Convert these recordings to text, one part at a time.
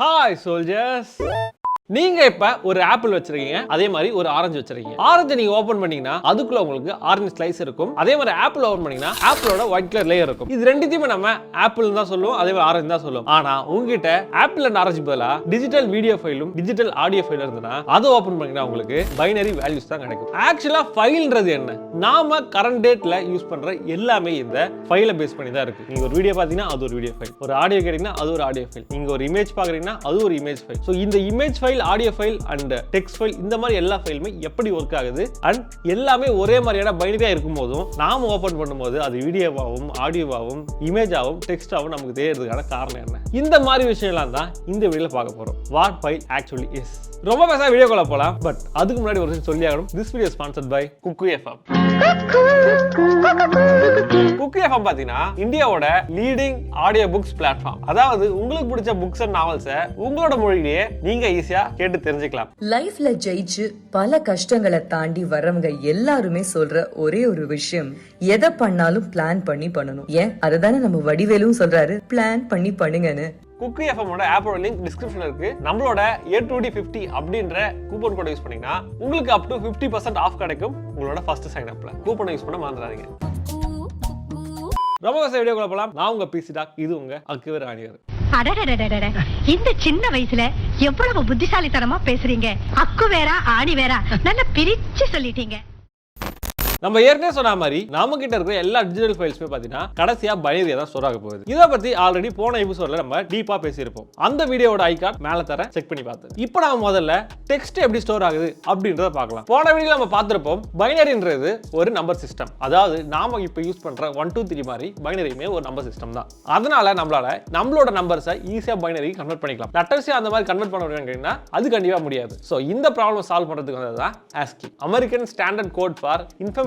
Hi soldiers! நீங்க இப்ப ஒரு ஆப்பிள் வச்சிருக்கீங்க, அதே மாதிரி ஒரு ஆரஞ்சு வச்சிருக்கீங்க. ஆரஞ்சு நீங்க ஓபன் பண்ணீங்கன்னா அதுக்குள்ள உங்களுக்கு ஆரஞ்சு ஸ்லைஸ் இருக்கும். அதே மாதிரி ஆப்பிள் ஓபன் பண்ணீங்கன்னா ஆப்பிளோட ஒயிட் கலர் லேயர் இருக்கும். இது ரெண்டுத்தையுமே நம்ம ஆப்பிள் தான் சொல்லுவோம், அதே மாதிரி ஆரஞ்சு தான் சொல்லுவோம். ஆனா உங்ககிட்ட ஆப்பிள் அண்ட் ஆரஞ்சு பதிலா டிஜிட்டல் வீடியோ ஃபைலும் டிஜிட்டல் ஆடியோ ஃபைலும் இருந்ததுன்னா அதை ஓபன் பண்ணீங்கன்னா உங்களுக்கு பைனரி வேல்யூஸ் தான் கிடைக்கும். ஆக்சுவலா ஃபைல்ன்றது என்ன? நாம கரண்ட் டேட்ல யூஸ் பண்ற எல்லாமே இந்த ஃபைலை பேஸ் பண்ணி தான் இருக்கு. நீங்க ஒரு வீடியோ பாத்தீங்கன்னா அது ஒரு வீடியோ ஃபைல், ஒரு ஆடியோ கேட்டீங்கன்னா அது ஒரு ஆடியோ ஃபைல், நீங்க ஒரு இமேஜ் பாக்குறீங்கன்னா அது ஒரு இமேஜ் ஃபைல். சோ இந்த image file, audio file and text file இந்த மாதிரி எல்லா ஃபைலுமே எப்படி ஒர்க் ஆகுது அண்ட் எல்லாமே ஒரே மாதிரியான பைனரியா இருக்கும்போதும் நாம ஓபன் பண்ணும்போது அது வீடியோவாகவும் ஆடியோவாகவும் இமேஜாகவும் டெக்ஸ்டாகவும் நமக்கு தெரியறதுக்கான காரணம் என்ன? இந்த மாதிரி விஷயம்லாம் தான் இந்த வீடியோல பார்க்க போறோம். What file actually is. ரொம்ப பேசா வீடியோக்குள்ள போலாம், பட் அதுக்கு முன்னாடி ஒரு விஷயம் சொல்லி ஆகணும். This video sponsored by Akku FM. Akku FM பாத்தீங்கன்னா இந்தியாவோட லீடிங் ஆடியோ புக்ஸ் பிளாட்ஃபார்ம். அதாவது உங்களுக்கு பிடிச்ச புக்ஸ் அண்ட் நாவல்ஸை உங்களோட மொழியிலேயே நீங்க ஈஸியா கேட்டு தெரிஞ்சுக்கலாம். லைஃப்ல ஜெயிச்சு பல கஷ்டங்களை தாண்டி வரவங்க எல்லாருமே சொல்ற ஒரே ஒரு விஷயம், எதை பண்ணாலும் பிளான் பண்ணி பண்ணணும். ஏன் அதுதானே நம்ம வடிவேலும் சொல்றாரு, பிளான் பண்ணி பண்ணுங்கன்னு. Akku FM ஓட ஆப்போட லிங்க் டிஸ்கிரிப்ஷன்ல இருக்கு. நம்மளோட A2D 50 அப்படின்ற கூப்பன் கோட் யூஸ் பண்ணீங்கன்னா உங்களுக்கு அப் டு 50% ஆஃப் கிடைக்கும் உங்களோட ஃபர்ஸ்ட் சைன் அப்ல. கூப்பனை யூஸ் பண்ண மறந்துடாதீங்க. ரொம்ப வசதி வீடியோக்குள்ள போலாம். நான் உங்க பிசி டாக், இது உங்க அக்கு வேறு ஆணியர். இந்த சின்ன வயசுல எவ்வளவு புத்திசாலித்தனமா பேசுறீங்க. அக்கு வேறா ஆணி வேறா நல்லா பிரிச்சு சொல்லிட்டீங்க. நம்ம ஏற்கனவே சொன்ன மாதிரி நாம கிட்ட இருக்கிற எல்லா டிஜிட்டல் ஃபைல்ஸுமே பாத்தீங்கன்னா கடைசியா பைனரியா தான் ஸ்டோர் ஆக போகுது. இதை பத்தி ஆல்ரெடி போன எபிசோட்ல நம்ம டீப்பா பேசியிருப்போம். அந்த வீடியோட ஐகான் மேல தர செக் பண்ணி பார்த்து. இப்போ நாம முதல்ல டெக்ஸ்ட் எப்படி ஸ்டோர் ஆகுது அப்படின்றத பார்க்கலாம். போன வீடியோல நம்ம பார்த்திருப்போம், பைனரின்றது ஒரு நம்பர் சிஸ்டம். அதாவது நாம இப்போ யூஸ் பண்ற 1 2 3 மாதிரி பைனரியுமே ஒரு நம்பர் சிஸ்டம் தான். அதனால நம்மளோட நம்பர்ஸை ஈஸியா பைனரி கன்வெர்ட் பண்ணிக்கலாம். லெட்டர்ஸை அந்த மாதிரி கன்வெர்ட் பண்ண முடியும்னா அது கண்டிப்பா முடியாது. ஸோ இந்த ப்ராப்ளம் சால்வ் பண்றதுக்கு வந்ததுதான் ASCII, American standard code for information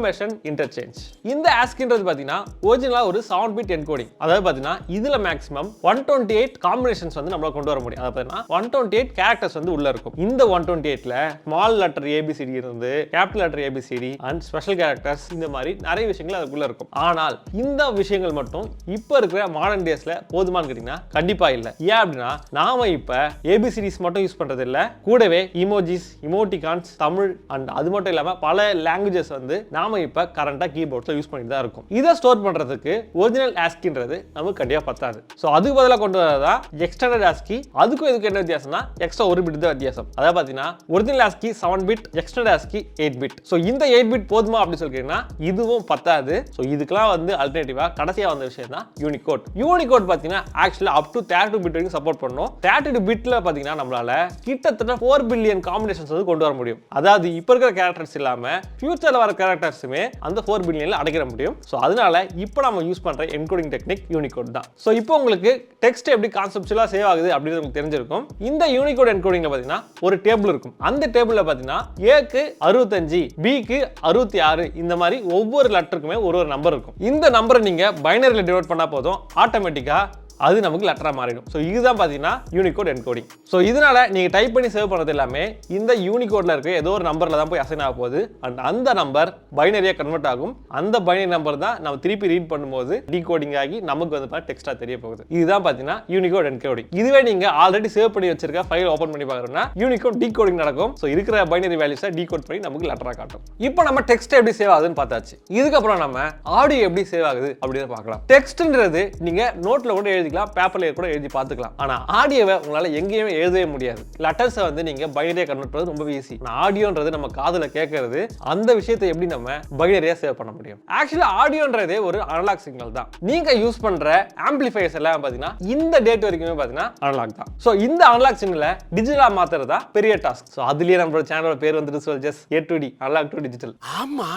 interchange. இந்த ASCIIன்றது பாத்தீங்கன்னா ஒரிஜினலா ஒரு 7 பிட் என்கோடிங். அதாவது பாத்தீங்கன்னா இதுல மேக்ஸிமம் 128 காம்பினேஷன்ஸ் வந்து நம்மளால கொண்டு வர முடியும். அதாவது பாத்தீங்கன்னா 128 கேரக்டர்ஸ் வந்து உள்ள இருக்கும். இந்த 128ல ஸ்மால் லெட்டர் ABCD இருந்து capital letter ABCD and special characters இந்த மாதிரி நிறைய விஷயங்கள் அதுக்குள்ள இருக்கும். ஆனால் இந்த விஷயங்கள் மட்டும் இப்ப இருக்கிற மாடர்ன் டேஸ்ல போதுமான்னு கேட்டீங்கன்னா கண்டிப்பா இல்ல. ஏன் அப்படின்னா நாம இப்ப ABCDs மட்டும் யூஸ் பண்றது இல்ல, கூடவே இமோஜிஸ், இமோட்டிகான்ஸ், தமிழ் அண்ட் அது மட்டும் இல்லாம பல லாங்குவேஜஸ் வந்து நாம இப்ப கரண்டா கீபோர்ட்ல யூஸ் பண்ணிட்டு தான் இருக்கும். இதை ஸ்டோர் பண்றதுக்கு ஒரிஜினல் ASCIIன்றது நமக்கு கண்டிப்பா பத்தாது. சோ அதுக்கு பதிலா கொண்டு வரதா எக்ஸ்டெண்டட் ASCII. அதுக்கும் இதுக்கு என்ன வித்தியாசம்னா எக்ஸ்ட்ரா ஒரு பிட் தான் வித்தியாசம். அதாவது பாத்தீங்கன்னா original ASCII 7 bit, extended ASCII 8 bit. So இந்த 8 பிட் போதுமா அப்படி சொல்றீங்கன்னா இதுவும் பத்தாது. சோ இதுக்கெல்லாம் வந்து அல்டர்னேட்டிவா கடைசியா வந்த விஷயம் தான் யூனிகோட். யூனிகோட் பாத்தீங்கன்னா ஆக்சுவலா அப் டு 32 பிட் வரைக்கும் சப்போர்ட் பண்ணும். 32 பிட்ல பாத்தீங்கன்னா நம்மளால கிட்டத்தட்ட 4 பில்லியன் காம்பினேஷன்ஸ் வந்து கொண்டு வர முடியும். அதாவது இப்ப இருக்கிற கேரக்டர்ஸ் இல்லாம ஃபியூச்சர்ல வர கேரக்டர்ஸுமே அந்த 4 பில்லியன்ல அடைக்கிற முடியும். சோ அதனால இப்போ நம்ம யூஸ் பண்ற என்கோடிங் டெக்னிக் யூனிகோட் தான். சோ இப்போ உங்களுக்கு டெக்ஸ்ட் எப்படி கான்செப்சுவலா சேவ் ஆகுது அப்படிங்கிறது உங்களுக்கு தெரிஞ்சிருக்கும். இந்த யூனிகோட் என்கோடிங்ல பாத்தீங்கன்னா ஒரு டேபிள் இருக்கும். அந்த டேபிள்ல பாத்தீங்கன்னா ஏக்கு 65, பிக்கு 66 இந்த மாதிரி ஒவ்வொரு லெட்டருக்குமே ஒரு நம்பர் இருக்கும். இந்த நம்பரை நீங்க பைனரியில டிவைட் பண்ணா போதும், ஆட்டோமேட்டிக்கா அது நமக்கு லெட்டரா மாறிடும். ஸோ இதுதான் பார்த்தீங்கன்னா யூனிகோட் என்கோடிங். ஸோ இதனால நீங்கள் டைப் பண்ணி சேவ் பண்ணுறது எல்லாமே இந்த யூனிகோட்ல இருக்க ஏதோ ஒரு நம்பரில் தான் போய் அசைன் ஆக போகுது. அண்ட் அந்த நம்பர் பைனரியாக கன்வெர்ட் ஆகும். அந்த பைனரி நம்பர் தான் நம்ம திருப்பி ரீட் பண்ணும்போது டீகோடிங் ஆகி நமக்கு வந்து டெக்ஸ்டா தெரிய போகுது. இதுதான் பார்த்தீங்கன்னா யூனிகோட் என்கோடிங். இதுவே நீங்கள் ஆல்ரெடி சேவ் பண்ணி வச்சிருக்க ஃபைல் ஓப்பன் பண்ணி பார்க்குறோம்னா யூனிகோட் டீகோடிங் நடக்கும். ஸோ இருக்கிற பைனரி வேல்யூஸை டீகோட் பண்ணி நமக்கு லெட்டரா காட்டும். இப்போ நம்ம டெக்ஸ்ட் எப்படி சேவ் ஆகுதுன்னு பார்த்தாச்சு. இதுக்கப்புறம் நம்ம ஆடியோ எப்படி சேவ் ஆகுது அப்படின்னு பார்க்கலாம். டெக்ஸ்ட்ன்றது நீங்க நோட்ல கூட எழுதிக்கலாம், பேப்பர்ல கூட எழுதி பார்த்துக்கலாம். ஆனா ஆடியோவை உங்களால எங்கேயுமே எழுதவே முடியாது. லெட்டர்ஸை வந்து நீங்க பைனரியா கன்வெர்ட் பண்றது ரொம்ப ஈஸி. ஆடியோன்றது நம்ம காதுல கேட்கறது, அந்த விஷயத்தை எப்படி நம்ம பைனரியா சேவ் பண்ண முடியும்? ஆக்சுவலா ஆடியோன்றதே ஒரு அனலாக் சிக்னல் தான். நீங்க யூஸ் பண்ற ஆம்பிளிஃபையர்ஸ் எல்லாம் பாத்தீங்கன்னா இந்த டேட் வரைக்குமே பாத்தீங்கன்னா அனலாக் தான். சோ இந்த அனலாக் சிக்னலை டிஜிட்டலா மாத்துறதா பெரிய டாஸ்க். சோ அதுலயே நம்மளோட சேனலோட பேர் வந்துட்டு சொல்ஜஸ் A2D, அனலாக் டு டிஜிட்டல். ஆமா,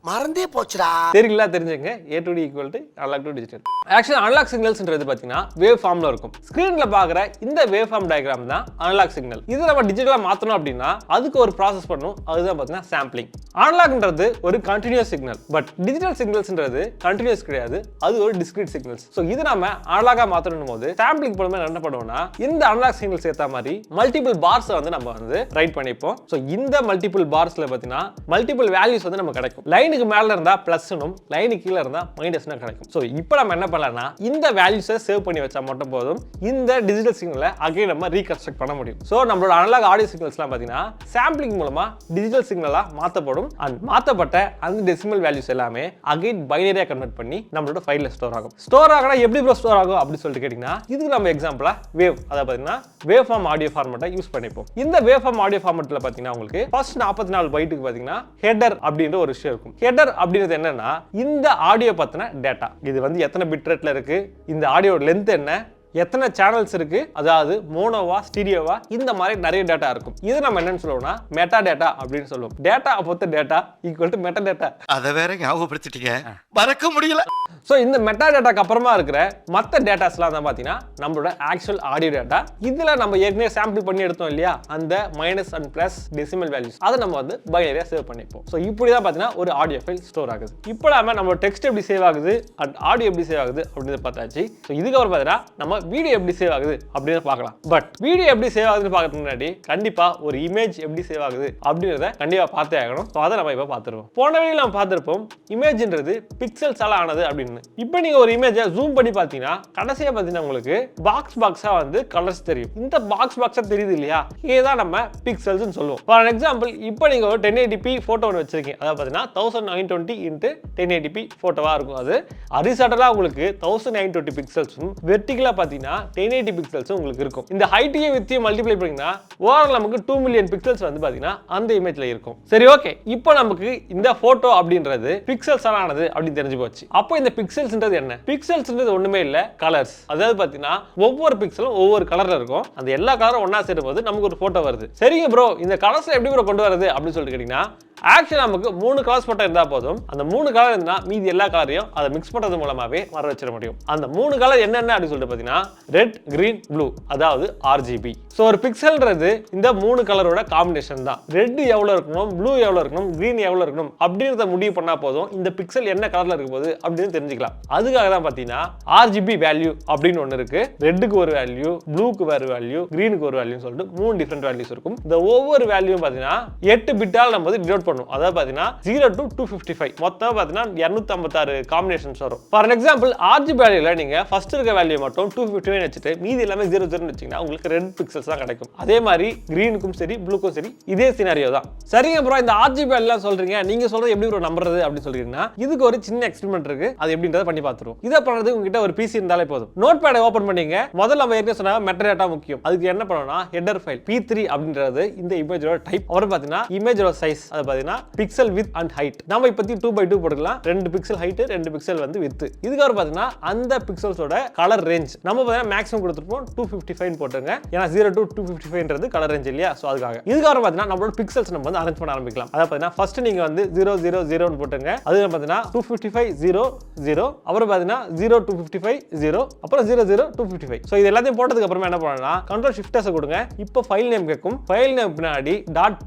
மறந்தே போச்சுடா. தெரியல, தெரிஞ்சுங்க. A2D equal to analog to digital. ஆக்சுவலா அனலாக் சிக்னல்ஸ்ன்றது பாத்தீங்கன்னா வேவ் ஃபார்ம்ல இருக்கும். ஸ்கிரீன்ல பாக்குற இந்த வேவ் ஃபார்ம் டயகிராம் தான் அனலாக் சிக்னல். இது நம்ம டிஜிட்டலா மாத்தணும் அப்படின்னா அதுக்கு ஒரு ப்ராசஸ் பண்ணணும். அதுதான் பாத்தீங்கன்னா சாம்பிளிங். அனலாக்ன்றது ஒரு கண்டினியூஸ் சிக்னல், பட் டிஜிட்டல் சிக்னல்ஸ்ன்றது கண்டினியூஸ் கிடையாது, அது ஒரு டிஸ்கிரீட் சிக்னல்ஸ். சோ இது நம்ம அனலாகா மாத்தணும் போது சாம்பிளிங் பண்ணும்போது என்ன பண்ணுவோம்னா இந்த அனலாக் சிக்னல்ஸ் ஏத்த மாதிரி மல்டிபிள் பார்ஸ் வந்து நம்ம வந்து ரைட் பண்ணிப்போம். சோ இந்த மல்டிபிள் பார்ஸ்ல பாத்தீங்கன்னா மல்டிபிள் வேல்யூஸ் வந்து நமக்கு கிடைக்கும். லைன் லைனுக்கு மேல இருந்தா பிளஸ்னும் லைனுக்கு கீழே இருந்தா மைனஸ்னும் கிடைக்கும். ஸோ இப்போ நம்ம என்ன பண்ணலாம்னா இந்த வேல்யூஸை சேவ் பண்ணி வச்சா மட்டும் போதும் இந்த டிஜிட்டல் சிக்னலை அகைன் நம்ம ரீகன்ஸ்ட்ரக்ட் பண்ண முடியும். ஸோ நம்மளோட அனலாக் ஆடியோ சிக்னல்ஸ்லாம் பார்த்தீங்கன்னா சாம்பிளிங் மூலமா டிஜிட்டல் சிக்னலா மாற்றப்படும். அண்ட் மாற்றப்பட்ட அந்த டெசிமல் வேல்யூஸ் எல்லாமே அகைன் பைனரியா கன்வெர்ட் பண்ணி நம்மளோட ஃபைல்ல ஸ்டோர் ஆகும். ஸ்டோர் ஆகனா எப்படி ப்ரோ ஸ்டோர் ஆகும் அப்படின்னு சொல்லிட்டு கேட்டீங்கன்னா இதுக்கு நம்ம எக்ஸாம்பிளா வேவ், அதாவது பார்த்தீங்கன்னா வேவ் ஃபார்ம் ஆடியோ ஃபார்மேட்டை யூஸ் பண்ணிப்போம். இந்த வேவ் ஃபார்ம் ஆடியோ ஃபார்மேட்ல பார்த்தீங்கன்னா உங்களுக்கு ஃபர்ஸ்ட் 44 பைட்டுக்கு பார்த்தீங்கன்னா ஹெடர் அப்படின்ற ஒரு விஷயம் இருக்கும். ஹெடர் அப்படின்றது என்னன்னா இந்த ஆடியோ பத்தின டேட்டா. இது வந்து எத்தனை பிட் ரேட்ல இருக்கு, இந்த ஆடியோ லென்த் என்ன, எத்தனை சேனல்ஸ் இருக்கு, அதாவது மோனோவா ஸ்டீரியோவா, இந்த மாதிரி நிறைய டேட்டா இருக்கும். இது நம்ம என்னன்னு சொல்லுவோம்னா மெட்டா டேட்டா அப்படின்னு சொல்லுவோம். டேட்டா அப்போ data equal to meta data. அத வேற ஞாபகப்படுத்திட்டீங்க, மறக்க முடியல. ஸோ இந்த மெட்டா டேட்டாக்கு அப்புறமா இருக்கிற மற்ற டேட்டாஸ்லாம் தான் பார்த்தீங்கன்னா நம்மளோட ஆக்சுவல் ஆடியோ டேட்டா. இதில் நம்ம ஏற்கனவே சாம்பிள் பண்ணி எடுத்தோம் இல்லையா, அந்த minus and plus decimal values அதை நம்ம வந்து பைனரியா சேவ் பண்ணிப்போம். ஸோ இப்படி தான் பார்த்தீங்கன்னா ஒரு ஆடியோ ஃபைல் ஸ்டோர் ஆகுது. இப்போ நம்ம டெக்ஸ்ட் எப்படி சேவ் ஆகுது அண்ட் ஆடியோ எப்படி சேவ் ஆகுது அப்படின்னு பார்த்தாச்சு. ஸோ இதுக்கப்புறம் பார்த்தீங்கன்னா நம்ம வீடியோ எப்படி சேவ் ஆகுது அப்படின்னு பார்க்கலாம். பட் வீடியோ எப்படி சேவ் ஆகுதுன்னு பார்க்கறதுக்கு முன்னாடி கண்டிப்பா ஒரு இமேஜ் எப்படி சேவ் ஆகுது அப்படின்றத கண்டிப்பா பார்த்தே ஆகணும். ஸோ அதை நம்ம இப்போ பார்த்துருவோம். போன வீடியோவில் நம்ம பார்த்துருப்போம் இமேஜ்ன்றது பிக்சல்ஸால ஆனது அப்படின்னு. இப்போ நீங்க ஒரு இமேஜை ஜூம் பண்ணி பார்த்தீங்கன்னா கடைசியா பார்த்தீங்கன்னா உங்களுக்கு பாக்ஸா வந்து கலர்ஸ் தெரியும். இந்த பாக்ஸா தெரியுது இல்லையா, இதுதான் நம்ம பிக்சல்ஸ்னு சொல்லுவோம். ஃபார் எக்ஸாம்பிள் இப்போ நீங்க ஒரு 1080p போட்டோ ஒன்று வச்சிருக்கீங்க, அதாவது பார்த்தீங்கன்னா 1920 × 1080p போட்டோவா இருக்கும். அது ஹரிசாண்டலா உங்களுக்கு 1920 பிக்சல்ஸும் வெர்டிகலா பார்த்தீங்கன்னா 1080 பிக்சல்ஸும் உங்களுக்கு இருக்கும். இந்த ஹைட்டையும் வித்தையும் மல்டிப்ளை பண்ணீங்கன்னா ஓவரால் நமக்கு 2 மில்லியன் பிக்சல்ஸ் வந்து பார்த்தீங்கன்னா அந்த இமேஜ்ல இருக்கும். சரி, ஓகே. இப்போ நமக்கு இந்த போட்டோ அப்படின்றது பிக்சல்ஸ் ஆனது அப்படின்னு தெரிஞ்சு போச்சு. அப்போ இந்த பிக்சல்ஸ்ன்றது என்ன? பிக்சல்ஸ்ன்றது ஒண்ணுமே இல்ல, கலர்ஸ். அதாவது பார்த்தீங்கன்னா ஒவ்வொரு பிக்சலும் ஒவ்வொரு கலர்ல இருக்கும். அந்த எல்லா கலரும் ஒன்னா சேரும்போது நமக்கு ஒரு போட்டோ வருது. சரிங்க ப்ரோ, இந்த கலர்ஸ் எப்படி ப்ரோ கொண்டு வரது அப்படின்னு சொல்லிட்டு கேட்டீங்கன்னா ஆக்சுவலா நமக்கு 3 கலர்ஸ் மட்டும் இருந்தா போதும். அந்த 3 கலர் இருந்தா மீதி எல்லா கலரையும் அதை மிக்ஸ் பண்றது மூலமாவே வர வச்சிட முடியும். அந்த 3 கலர் என்னென்ன அப்படின்னு சொல்லிட்டு பார்த்தீங்கன்னா ரெட், கிரீன், ப்ளூ, அதாவது RGB. ஸோ ஒரு பிக்சல்ன்றது இந்த 3 கலரோட காம்பினேஷன் தான். ரெட் எவ்வளவு இருக்கணும், ப்ளூ எவ்வளவு இருக்கணும், கிரீன் எவ்வளவு இருக்கணும் அப்படின்றத முடிவு பண்ணா போதும் இந்த பிக்சல் என்ன கலர்ல இருக்க போகுது அப்படின்னு தெரிஞ்சுக்கலாம். அதுக்காக தான் பார்த்தீங்கன்னா RGB வேல்யூ அப்படின்னு ஒன்று இருக்கு. ரெட்டுக்கு ஒரு வேல்யூ, ப்ளூக்கு வேறு வேல்யூ, கிரீனுக்கு ஒரு வேல்யூ சொல்லிட்டு 3 டிஃபரெண்ட் வேல்யூஸ் இருக்கும். இந்த ஒவ்வொரு வேல்யூவும் பார்த்தீங்கன்னா 8 பிட்டால் நம்ம டினோட் பண்ணும். அதாவது பார்த்தீங்கன்னா 0 to 255 மொத்தம் பார்த்தீங்கன்னா 256 காம்பினேஷன்ஸ் வரும். ஃபார் எக்ஸாம்பிள் RGB வேல்யூல நீங்க ஃபர்ஸ்ட் இருக்க வேல்யூ மட்டும் 259 வச்சுட்டு மீதி எல்லாமே 00 வச்சீங்கன்னா உங்களுக்கு ரெட் பிக்சல்ஸ் தான் கிடைக்கும். அதே மாதிரி கிரீனுக்கும் சரி ப்ளூக்கும் சரி இதே சினாரியோ தான். சரிங்க ப்ரோ, இந்த RGB எல்லாம் சொல்றீங்க, நீங்க சொல்றது எப்படி ப்ரோ நம்புறது அப்படின்னு சொல்றீங்கன்னா இதுக்கு ஒரு சின்ன எக்ஸ்பெரிமெண்ட் இருக்கு. அது எப்படின்றத பண்ணி பார்த்துருவோம். இதை பண்றதுக்கு உங்ககிட்ட ஒரு PC இருந்தாலே போதும். நோட் பேடை ஓபன் பண்ணீங்க. முதல்ல நம்ம ஏற்கனவே சொன்னா மெட்டாடேட்டா முக்கியம். அதுக்கு என்ன பண்ணணும்னா ஹெடர் ஃபைல் P3 அப்படின்றது இந்த இமேஜோட டைப். அப்புறம் பார்த்தீங்கன்னா இமேஜோட சைஸ், அது பார்த்தீங்கன்னா பிக்சல் வித் அண்ட் ஹைட். நம்ம இப்பத்தி 2x2 போட்டுக்கலாம். 2 பிக்சல் ஹைட், 2 பிக்சல் வந்து வித். இதுக்கு பார்த்தீங்கன்னா அந்த பிக்சல்ஸோட கலர் ரேஞ்ச் நம்ம பார்த்தீங்கன்னா மேக்ஸிமம் கொடுத்துருப்போம் 255 போட்டுருங்க. ஏன்னா 0 to 255ன்றது கலர் ரேஞ்ச் இல்லையா, ஸோ அதுக்காக. இதுக்கு பார்த்தீங்கன்னா நம்மளோட பிக்சல்ஸ் நம்ம வந்து அரேஞ்ச் பண்ண ஆரம்பிக்கலாம். அதாவது பார்த்தீங்கன்னா ஃபர்ஸ்ட் நீங்க வந்து 000 போட்டுருங்க. அது பார்த்தீங்கன்னா 255 0 0, அப்புறம் பார்த்தீங்கன்னா 0 255 0, அப்புறம் 00 255. ஸோ இது எல்லாத்தையும் போட்டதுக்கு அப்புறமா என்ன பண்ணலாம், கண்ட்ரோல் ஷிஃப்ட் கொடுங்க. இப்போ ஃபைல் நேம் கேட்கும். ஃபைல் நேம் பின்னாடி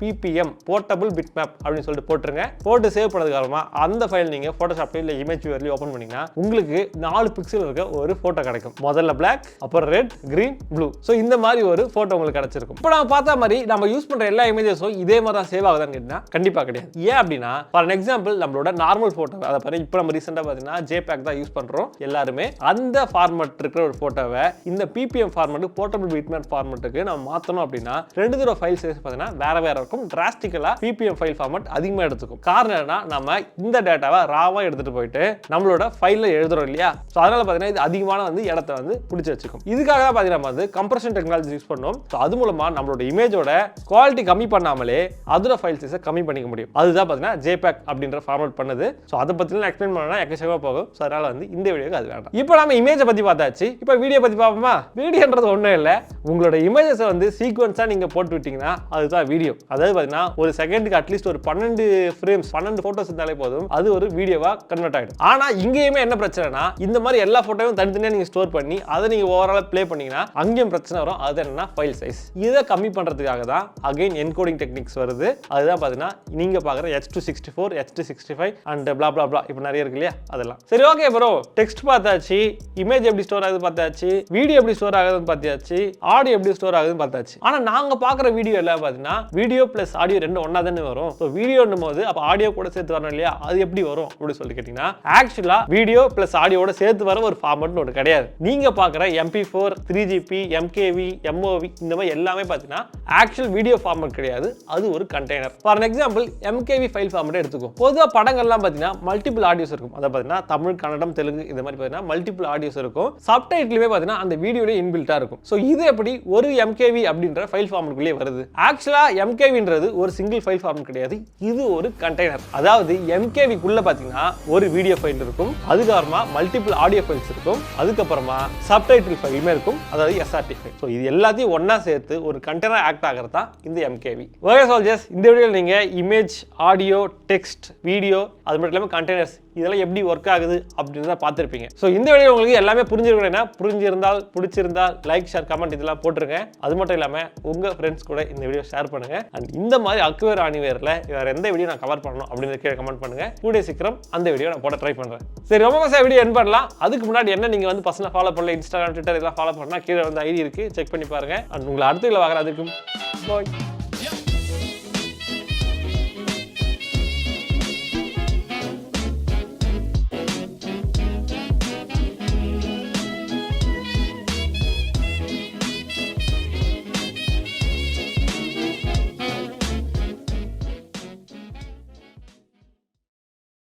.ppm போர்ட்டபிள் பிட்மேப் அப்படின்னு சொல்லிட்டு போட்டுருங்க. போட்டு சேவ் பண்ணதுக்கு அப்புறமா அந்த ஃபைல் நீங்க போட்டோஷாப்ல இல்ல இமேஜ் வியூவர்ல ஓபன் பண்ணீங்கன்னா உங்களுக்கு 4 பிக்சல் இருக்க ஒரு போட்டோ கிடைக்கும். முதல்ல பிளாக், அப்புறம் ரெட், கிரீன், ப்ளூ. சோ இந்த மாதிரி ஒரு போட்டோ உங்களுக்கு கிடைச்சிருக்கும். இப்போ நாம பார்த்த மாதிரி நம்ம யூஸ் பண்ற எல்லா இமேஜஸும் இதே மாதிரி தான் சேவ் ஆகுதான்னு கேட்டீங்கன்னா கண்டிப்பா கிடையாது. ஏன் அப்படின்னா ஃபார் எக்ஸாம்பிள் நம்மளோட நார்மல் போட்டோ, அதை பாருங்க, இப்போ நம்ம ரீசெண்டா பார்த்தீங்கன்னா JPEG தான் யூஸ் பண்றோம் எல்லாருமே. அந்த ஃபார்மட் இருக்கிற ஒரு போட்டோவை இந்த PPM ஃபார்மட், போர்ட்டபிள் பிட்மேப் ஃபார்மட்டுக்கு நம்ம மாத்தணும் அப்படின்னா 2 ஃபைல் சைஸ் பார்த்தீங்கன்னா வேற இருக்கும். டிராஸ்டிக்கலா PPM ஃபைல் ஃபார்மட் அதிகமாக எடுத்துக்கும். காரணம் என்ன, நம்ம இந்த டேட்டாவை ராவா எடுத்துட்டு போயிட்டு நம்மளோட ஃபைல்ல எழுதுறோம் இல்லையா, சோ அதனால பாத்தீங்கன்னா இது அதிகமான வந்து இடத்தை வந்து பிடிச்சு வச்சுக்கும். இதுக்காக தான் பாத்தீங்கன்னா நம்ம வந்து கம்ப்ரஷன் டெக்னாலஜி யூஸ் பண்ணோம். சோ அது மூலமா நம்மளோட இமேஜோட குவாலிட்டி கம்மி பண்ணாமலே அதோட ஃபைல் சைஸை கம்மி பண்ணிக்க முடியும். அதுதான் பாத்தீங்கன்னா JPEG அப்படின்ற ஃபார்மட் பண்ணுது. சோ அதை பத்தி எக்ஸ்பிளைன் பண்ணா எக்கச்சக்கமா போகும். சோ அதனால வந்து இந்த வீடியோக்கு அது வேண்டாம். இப்போ நம்ம இமேஜை பத்தி பார்த்தாச்சு. இப்போ வீடியோ பத்தி பார்ப்போமா? வீடியோன்றது ஒண்ணும் இல்ல, உங்களோட இமேஜஸை வந்து சீக்வென்ஸா நீங்க போட்டு விட்டீங்கன்னா அதுதான் வீடியோ. அதாவது பாத்தீங்கன்னா ஒரு செகண்டுக்கு அட்லீஸ்ட் ஒரு 12 ஃப்ரேம்ஸ் 12 போட்டோஸ் இருந்தாலே போதும், அது ஒரு வீடியோவா கன்வெர்ட் ஆயிடும். ஆனா இங்கேயுமே என்ன பிரச்சனைனா இந்த மாதிரி எல்லா போட்டோவையும் தனித்தனியா நீங்க ஸ்டோர் பண்ணி அதை நீங்க ஓவரால் ப்ளே பண்ணீங்கன்னா அங்கேயும் பிரச்சனை வரும். அது என்னன்னா ஃபைல் சைஸ். இதை கம்மி பண்றதுக்காக தான் அகைன் என்கோடிங் டெக்னிக்ஸ் வருது. அதுதான் பாத்தீங்கன்னா நீங்க பாக்குற H264, H265 and blah blah blah இப்போ நிறைய இருக்கு இல்லையா, அதெல்லாம். சரி, ஓகே ப்ரோ, டெக்ஸ்ட் பார்த்தாச்சு, இமேஜ் எப்படி ஸ்டோர் ஆகுது பார்த்தாச்சு, வீடியோ எப்படி ஸ்டோர் ஆகுதுன்னு பார்த்தாச்சு, ஆடியோ எப்படி ஸ்டோர் ஆகுதுன்னு பார்த்தாச்சு. ஆனா நாங்க பாக்குற வீடியோ எல்லாம் பாத்தீங்கன்னா வீடியோ பிளஸ் ஆடியோ ரெண்டும் ஒண்ணா தானே வரும். ஸோ வீடியோன்னும் போது அப்போ ஆடியோ கூட சேர்த்து வரணும் இல்லையா, அது எப்படி வரும் அப்படின்னு சொல்லி கேட்டிங்கன்னா ஆக்சுவலா வீடியோ பிளஸ் ஆடியோட சேர்த்து வர ஒரு ஃபார்மட்னு ஒன்று கிடையாது. நீங்க பார்க்குற MP4, 3GP, MKV, MOV இந்த மாதிரி எல்லாமே பார்த்தீங்கன்னா ஆக்சுவல் வீடியோ ஃபார்மட் கிடையாது, அது ஒரு container. For example MKV file format எடுத்துக்கும். பொதுவாக படங்கள்லாம் பார்த்தீங்கன்னா மல்டிபிள் ஆடியோஸ் இருக்கும். அதை பார்த்தீங்கன்னா தமிழ், கன்னடம், தெலுங்கு இந்த மாதிரி பார்த்தீங்கன்னா மல்டிபிள் ஆடியோஸ் இருக்கும். சப்டைட்டிலுமே பார்த்தீங்கன்னா அந்த வீடியோட இன்பில்ட்டா இருக்கும். ஸோ இது எப்படி ஒரு MKV அப்படின்ற ஃபைல் ஃபார்மட்குள்ளே வருது? ஆக்சுவலா MKVன்றது ஒரு சிங்கிள் ஃபைல் ஃபார்மட் கிடையாது, இது ஒரு கண்டெய்னர். அதாவது MKVக்குள்ள பார்த்தீங்கன்னா ஒரு வீடியோ ஃபைல் இருக்கும், அதுக்கப்புறமா மல்டிபிள் ஆடியோ ஃபைல்ஸ் இருக்கும், அதுக்கப்புறமா சப்டைட்டில் ஃபைலுமே இருக்கும், அதாவது SRT ஃபைல். ஸோ இது எல்லாத்தையும் ஒன்னா சேர்த்து ஒரு கண்டெய்னர் ஆக்ட் ஆகிறது தான் இந்த MKV. ஓகே சோல்ஜர்ஸ், இந்த வீடியோவில் நீங்க இமேஜ், ஆடியோ, டெக்ஸ்ட், வீடியோ, அது மட்டும் இல்லாமல் கண்டெய்னர்ஸ் இதெல்லாம் எப்படி ஒர்க் ஆகுது அப்படின்னு பார்த்துருப்பீங்க. ஸோ இந்த வீடியோ உங்களுக்கு எல்லாமே புரிஞ்சிருக்கணும்னா புரிஞ்சிருந்தால் பிடிச்சிருந்தால் லைக், ஷேர், கமெண்ட் இதெல்லாம் போட்டுருங்க. அது மட்டும் இல்லாமல் உங்கள் ஃப்ரெண்ட்ஸ் கூட இந்த வீடியோ ஷேர் பண்ணுங்க. அண்ட் இந்த மாதிரி அக்குவேர் ஆணிவேரில் வேற எந்த வீடியோ நான் கவர் பண்ணணும் அப்படின்னு கீழே கமெண்ட் பண்ணுங்க. கூடிய சீக்கிரம் அந்த வீடியோ நான் போட ட்ரை பண்ணுறேன். சரி, ரொம்ப மோசம் வீடியோ என் பண்ணலாம். அதுக்கு முன்னாடி என்ன நீங்கள் வந்து பர்சனலாக ஃபாலோ பண்ணல, இன்ஸ்டாகிராம், ட்விட்டர் இதெல்லாம் ஃபாலோ பண்ணால் கீழே வந்து ஐடி இருக்குது, செக் பண்ணி பாருங்க. அண்ட் உங்களை அடுத்த வீடியோ பார்க்குறதுக்கும் பாய்.